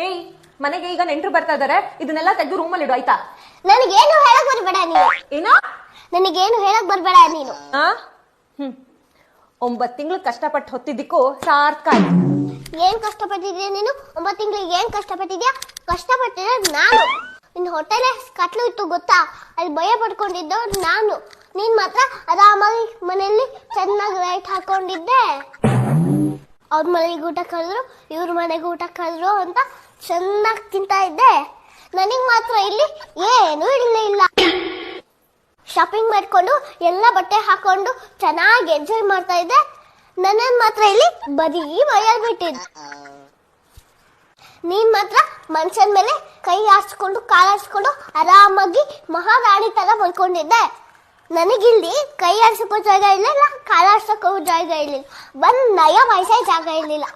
ಏಯ್, ಮನೆಗೆ ಈಗ ನೆಂಟರು ಬರ್ತಾ ಇದಾರೆ, ಇದನ್ನೆಲ್ಲ ತೆಗೆದು ರೂಮಲ್ಲಿ ಇಡು ಆಯ್ತಾ? ನನಗೇನು ಹೇಳಕ್ ಬರ್ಬೇಡ ನೀನು. ಏನೋ ನನಗೇನು ಹೇಳಕ್ ಬರ್ಬೇಡ ನೀನು. 9 ತಿಂಗಳು ಕಷ್ಟಪಟ್ಟು ಹೊತ್ತಿದ್ದಕ್ಕೂ ಸಾರ್ಥಕ ಆಯ್ತು. ಏನ್ ಕಷ್ಟಪಟ್ಟಿದ್ಯಾ ನೀನು? 9 ತಿಂಗಳಿಗೆ ಏನ್ ಕಷ್ಟಪಟ್ಟಿದ್ಯಾ? ಕಷ್ಟಪಟ್ಟಿದ್ರೆ ನಾನು. ನಿನ್ ಹೊಟ್ಟೆಲೆ ಕಟ್ಲು ಇತ್ತು ಗೊತ್ತಾ? ಅಲ್ಲಿ ಭಯ ಪಡ್ಕೊಂಡಿದ್ದ ನಾನು. ನೀನ್ ಮಾತ್ರ ಆರಾಮಾಗಿ ಮನೆಯಲ್ಲಿ ಚೆನ್ನಾಗಿ ಲೈಟ್ ಹಾಕೊಂಡಿದ್ದೆ. ಅವ್ರ ಮನೆಗೆ ಊಟ ಕರೆದ್ರು, ಇವ್ರ ಮನೆಗೆ ಊಟ ಕರೆದ್ರು ಅಂತ ಚೆನ್ನಾಗಿ ತಿಂತಾ ಇದ್ದೆ. ನನಗ್ ಮಾತ್ರ ಇಲ್ಲಿ ಏನು ಇಲ್ಲ. ಶಾಪಿಂಗ್ ಮಾಡ್ಕೊಂಡು ಎಲ್ಲ ಬಟ್ಟೆ ಹಾಕೊಂಡು ಚೆನ್ನಾಗಿ ಎಂಜಾಯ್ ಮಾಡ್ತಾ ಇದ್ದೆ. ನನ್ನ ಮಾತ್ರ ಇಲ್ಲಿ ಬರೀ ಮೈಯಲ್ಲಿ ಬಿಟ್ಟಿದ್ದೆ. ನೀನ್ ಮಾತ್ರ ಮನುಷ್ಯನ ಮೇಲೆ ಕೈ ಆಡಿಸ್ಕೊಂಡು ಕಾಲಾಡಿಸ್ಕೊಂಡು ಆರಾಮಾಗಿ ಮಹಾರಾಣಿ ತರ ಮಲ್ಕೊಂಡಿದ್ದೆ. ನನಗಿಲ್ಲಿ ಕೈ ಆಡ್ಸಕ್ಕೂ ಜಾಗ ಇರಲಿಲ್ಲ, ಕಾಲಾಡ್ಸಕ್ಕೂ ಜಾಗ ಇರಲಿಲ್ಲ, ಬಂದ್ ನಯ ವಯಸ್ಸೇ ಜಾಗ ಇರಲಿಲ್ಲ.